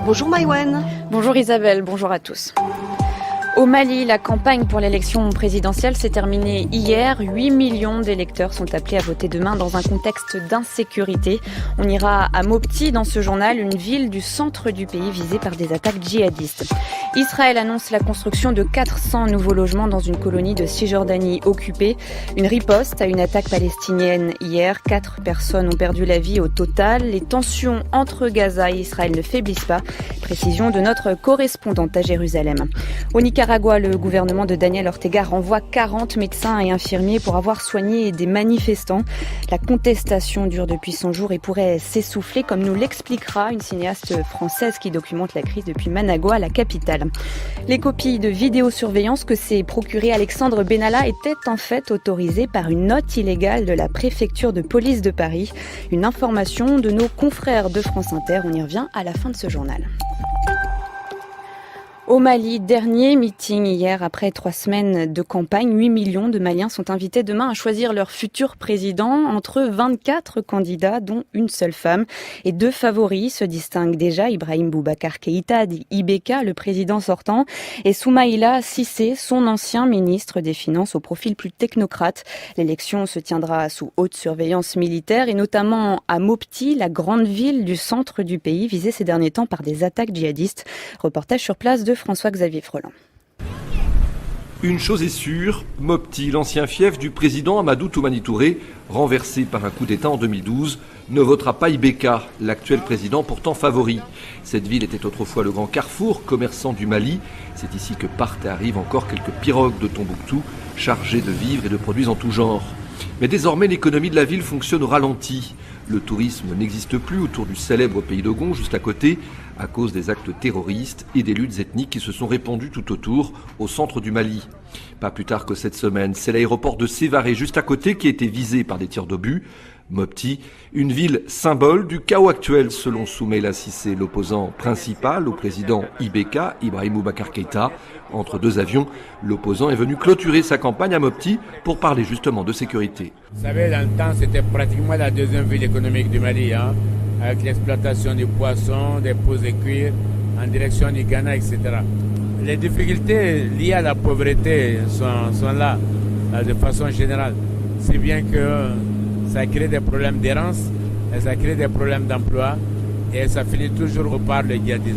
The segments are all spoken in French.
Bonjour Maïwen. Bonjour Isabelle, bonjour à tous. Au Mali, la campagne pour l'élection présidentielle s'est terminée hier. 8 millions d'électeurs sont appelés à voter demain dans un contexte d'insécurité. On ira à Mopti dans ce journal, une ville du centre du pays visée par des attaques djihadistes. Israël annonce la construction de 400 nouveaux logements dans une colonie de Cisjordanie occupée. Une riposte à une attaque palestinienne hier. 4 personnes ont perdu la vie au total. Les tensions entre Gaza et Israël ne faiblissent pas. Précision de notre correspondante à Jérusalem. Au Nicaragua, le gouvernement de Daniel Ortega renvoie 40 médecins et infirmiers pour avoir soigné des manifestants. La contestation dure depuis 100 jours et pourrait s'essouffler, comme nous l'expliquera une cinéaste française qui documente la crise depuis Managua, la capitale. Les copies de vidéosurveillance que s'est procuré Alexandre Benalla étaient en fait autorisées par une note illégale de la préfecture de police de Paris. Une information de nos confrères de France Inter. On y revient à la fin de ce journal. Au Mali, dernier meeting hier après 3 semaines de campagne. 8 millions de Maliens sont invités demain à choisir leur futur président entre 24 candidats, dont une seule femme. Et 2 favoris se distinguent déjà, Ibrahim Boubacar Keïta, dit IBK, le président sortant, et Soumaïla Cissé, son ancien ministre des Finances au profil plus technocrate. L'élection se tiendra sous haute surveillance militaire et notamment à Mopti, la grande ville du centre du pays, visée ces derniers temps par des attaques djihadistes. Reportage sur place de François-Xavier Freland. Une chose est sûre, Mopti, l'ancien fief du président Amadou Toumani Touré, renversé par un coup d'État en 2012, ne votera pas IBK, l'actuel président pourtant favori. Cette ville était autrefois le grand carrefour commerçant du Mali. C'est ici que partent et arrivent encore quelques pirogues de Tombouctou, chargées de vivres et de produits en tout genre. Mais désormais, l'économie de la ville fonctionne au ralenti. Le tourisme n'existe plus autour du célèbre pays d'Ogon, juste à côté, à cause des actes terroristes et des luttes ethniques qui se sont répandues tout autour, au centre du Mali. Pas plus tard que cette semaine, c'est l'aéroport de Sévaré, juste à côté, qui a été visé par des tirs d'obus. Mopti, une ville symbole du chaos actuel, selon Soumaïla Cissé, l'opposant principal au président IBK, Ibrahim Boubacar Keïta. Entre 2 avions, l'opposant est venu clôturer sa campagne à Mopti pour parler justement de sécurité. Vous savez, dans le temps, c'était pratiquement la deuxième ville économique du Mali, avec l'exploitation du poisson, des peaux de cuir, en direction du Ghana, etc. Les difficultés liées à la pauvreté sont là, de façon générale. C'est bien que ça crée des problèmes d'errance, et ça crée des problèmes d'emploi, et ça finit toujours par le djihadisme.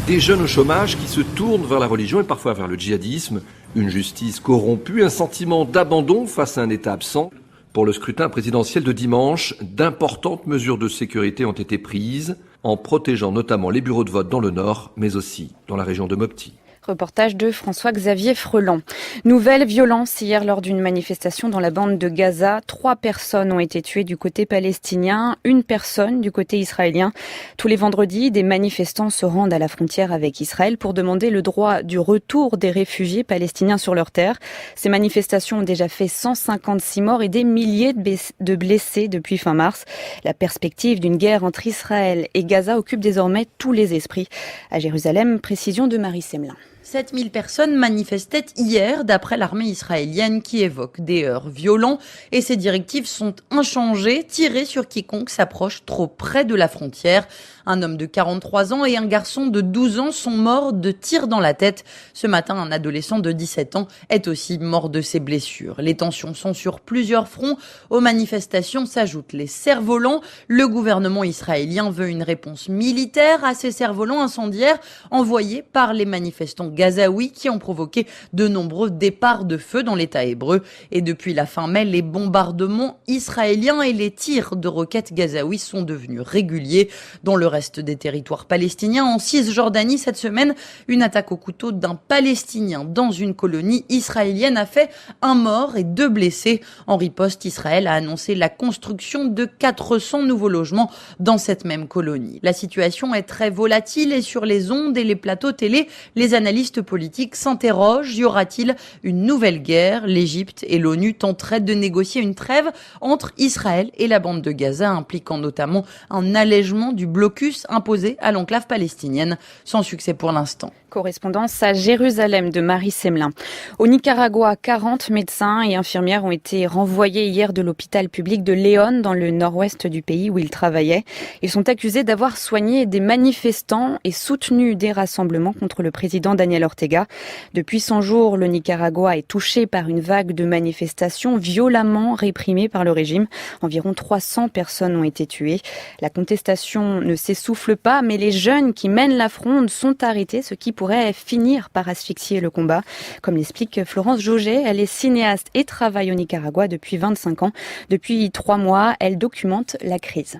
Des jeunes au chômage qui se tournent vers la religion et parfois vers le djihadisme, une justice corrompue, un sentiment d'abandon face à un État absent. Pour le scrutin présidentiel de dimanche, d'importantes mesures de sécurité ont été prises, en protégeant notamment les bureaux de vote dans le nord, mais aussi dans la région de Mopti. Reportage de François-Xavier Freland. Nouvelle violence hier lors d'une manifestation dans la bande de Gaza. 3 personnes ont été tuées du côté palestinien, 1 personne du côté israélien. Tous les vendredis, des manifestants se rendent à la frontière avec Israël pour demander le droit du retour des réfugiés palestiniens sur leur terre. Ces manifestations ont déjà fait 156 morts et des milliers de blessés depuis fin mars. La perspective d'une guerre entre Israël et Gaza occupe désormais tous les esprits. À Jérusalem, précision de Marie Semelin. 7000 personnes manifestaient hier d'après l'armée israélienne qui évoque des heurts violents et ces directives sont inchangées, tirer sur quiconque s'approche trop près de la frontière. Un homme de 43 ans et un garçon de 12 ans sont morts de tirs dans la tête. Ce matin, un adolescent de 17 ans est aussi mort de ses blessures. Les tensions sont sur plusieurs fronts. Aux manifestations s'ajoutent les cerfs-volants. Le gouvernement israélien veut une réponse militaire à ces cerfs-volants incendiaires envoyés par les manifestants gazaouis qui ont provoqué de nombreux départs de feu dans l'État hébreu. Et depuis la fin mai, les bombardements israéliens et les tirs de roquettes gazaouis sont devenus réguliers. Dans le reste des territoires palestiniens, en Cisjordanie, cette semaine, une attaque au couteau d'un Palestinien dans une colonie israélienne a fait 1 mort et 2 blessés. En riposte, Israël a annoncé la construction de 400 nouveaux logements dans cette même colonie. La situation est très volatile et sur les ondes et les plateaux télé, les analystes analystes politiques s'interrogent. Y aura-t-il une nouvelle guerre ? L'Égypte et l'ONU tenteraient de négocier une trêve entre Israël et la bande de Gaza, impliquant notamment un allègement du blocus imposé à l'enclave palestinienne. Sans succès pour l'instant. Correspondance à Jérusalem de Marie Semelin. Au Nicaragua, 40 médecins et infirmières ont été renvoyés hier de l'hôpital public de Léon, dans le nord-ouest du pays où ils travaillaient. Ils sont accusés d'avoir soigné des manifestants et soutenu des rassemblements contre le président Daniel Ortega. Depuis 100 jours, le Nicaragua est touché par une vague de manifestations violemment réprimées par le régime. Environ 300 personnes ont été tuées. La contestation ne s'essouffle pas, mais les jeunes qui mènent la fronde sont arrêtés, ce qui pourrait finir par asphyxier le combat. Comme l'explique Florence Jauget, elle est cinéaste et travaille au Nicaragua depuis 25 ans. Depuis 3 mois, elle documente la crise.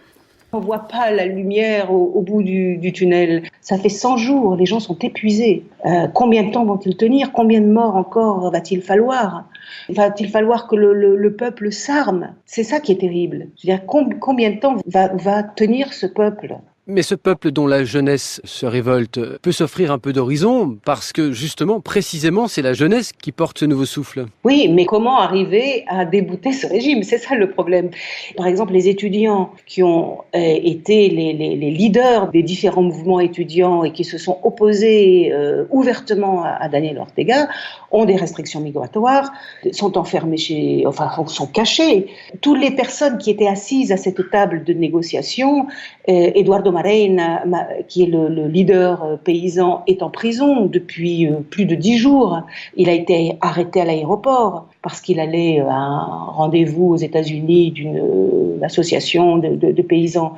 On ne voit pas la lumière au bout du tunnel. Ça fait 100 jours, les gens sont épuisés. Combien de temps vont-ils tenir ? Combien de morts encore va-t-il falloir ? Va-t-il falloir que le peuple s'arme ? C'est ça qui est terrible. Je veux dire, combien de temps va tenir ce peuple ? Mais ce peuple dont la jeunesse se révolte peut s'offrir un peu d'horizon parce que justement, précisément, c'est la jeunesse qui porte ce nouveau souffle. Oui, mais comment arriver à débouter ce régime ? C'est ça le problème. Par exemple, les étudiants qui ont été les leaders des différents mouvements étudiants et qui se sont opposés ouvertement à Daniel Ortega ont des restrictions migratoires, sont enfermés sont cachés. Toutes les personnes qui étaient assises à cette table de négociation, Eduardo Mareina, qui est le leader paysan, est en prison depuis plus de 10 jours. Il a été arrêté à l'aéroport parce qu'il allait à un rendez-vous aux États-Unis d'une association de paysans.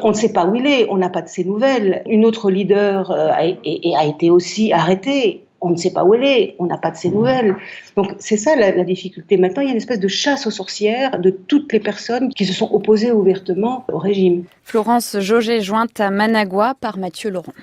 On ne sait pas où il est, on n'a pas de ses nouvelles. Une autre leader a été aussi arrêtée. On ne sait pas où elle est, on n'a pas de ses nouvelles. Donc c'est ça la difficulté. Maintenant, il y a une espèce de chasse aux sorcières de toutes les personnes qui se sont opposées ouvertement au régime. Florence Jauget, jointe à Managua par Mathieu Laurent.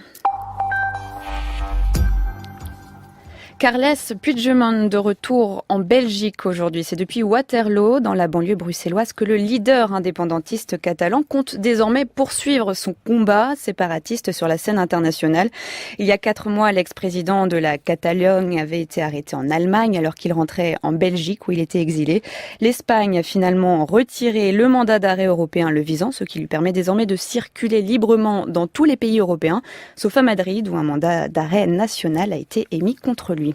Carles Puigdemont de retour en Belgique aujourd'hui. C'est depuis Waterloo, dans la banlieue bruxelloise, que le leader indépendantiste catalan compte désormais poursuivre son combat séparatiste sur la scène internationale. Il y a 4 mois, l'ex-président de la Catalogne avait été arrêté en Allemagne alors qu'il rentrait en Belgique où il était exilé. L'Espagne a finalement retiré le mandat d'arrêt européen le visant, ce qui lui permet désormais de circuler librement dans tous les pays européens, sauf à Madrid où un mandat d'arrêt national a été émis contre lui.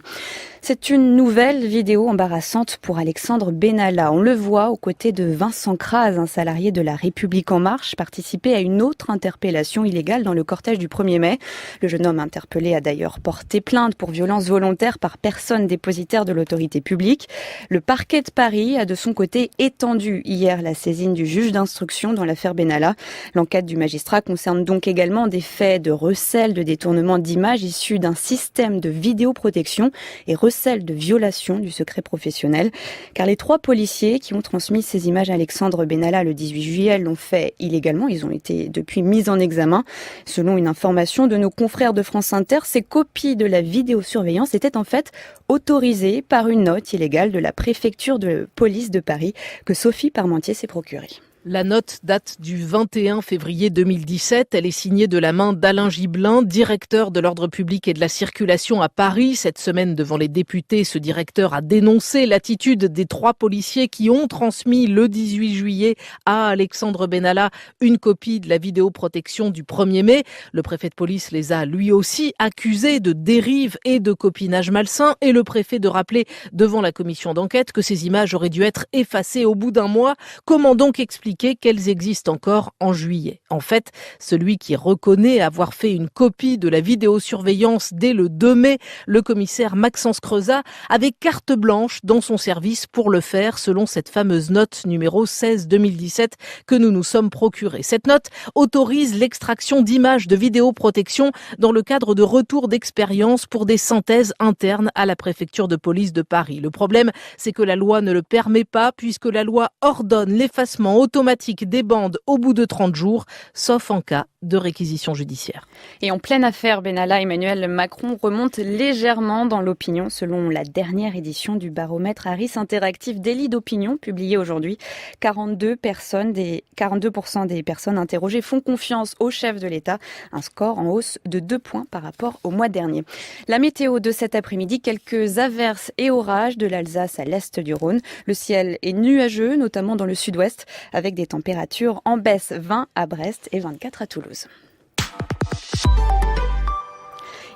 C'est une nouvelle vidéo embarrassante pour Alexandre Benalla. On le voit aux côtés de Vincent Kras, un salarié de La République En Marche, participer à une autre interpellation illégale dans le cortège du 1er mai. Le jeune homme interpellé a d'ailleurs porté plainte pour violence volontaire par personne dépositaire de l'autorité publique. Le parquet de Paris a de son côté étendu hier la saisine du juge d'instruction dans l'affaire Benalla. L'enquête du magistrat concerne donc également des faits de recel, de détournement d'images issus d'un système de vidéoprotection et recel de violation du secret professionnel. Car les 3 policiers qui ont transmis ces images à Alexandre Benalla le 18 juillet l'ont fait illégalement. Ils ont été depuis mis en examen. Selon une information de nos confrères de France Inter, ces copies de la vidéosurveillance étaient en fait autorisées par une note illégale de la préfecture de police de Paris que Sophie Parmentier s'est procurée. La note date du 21 février 2017. Elle est signée de la main d'Alain Gibelin, directeur de l'ordre public et de la circulation à Paris. Cette semaine, devant les députés, ce directeur a dénoncé l'attitude des 3 policiers qui ont transmis le 18 juillet à Alexandre Benalla une copie de la vidéoprotection du 1er mai. Le préfet de police les a lui aussi accusés de dérive et de copinage malsain et le préfet de rappeler devant la commission d'enquête que ces images auraient dû être effacées au bout d'un mois. Comment donc expliquer qu'elles existent encore en juillet? En fait, celui qui reconnaît avoir fait une copie de la vidéosurveillance dès le 2 mai, le commissaire Maxence Crezat, avait carte blanche dans son service pour le faire, selon cette fameuse note numéro 16-2017 que nous nous sommes procurés. Cette note autorise l'extraction d'images de vidéoprotection dans le cadre de retours d'expérience pour des synthèses internes à la préfecture de police de Paris. Le problème, c'est que la loi ne le permet pas puisque la loi ordonne l'effacement automatique automatique des bandes au bout de 30 jours, sauf en cas de réquisition judiciaire. Et en pleine affaire Benalla, Emmanuel Macron remonte légèrement dans l'opinion selon la dernière édition du baromètre Harris Interactive Délit d'opinion publié aujourd'hui. 42% des personnes interrogées font confiance au chef de l'État, un score en hausse de 2 points par rapport au mois dernier. La météo de cet après-midi, quelques averses et orages de l'Alsace à l'est du Rhône. Le ciel est nuageux, notamment dans le sud-ouest, avec des températures en baisse, 20 à Brest et 24 à Toulouse.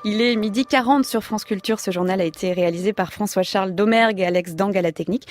Il est 12h40 sur France Culture. Ce journal a été réalisé par François-Charles Domergue et Alex Dang à la technique.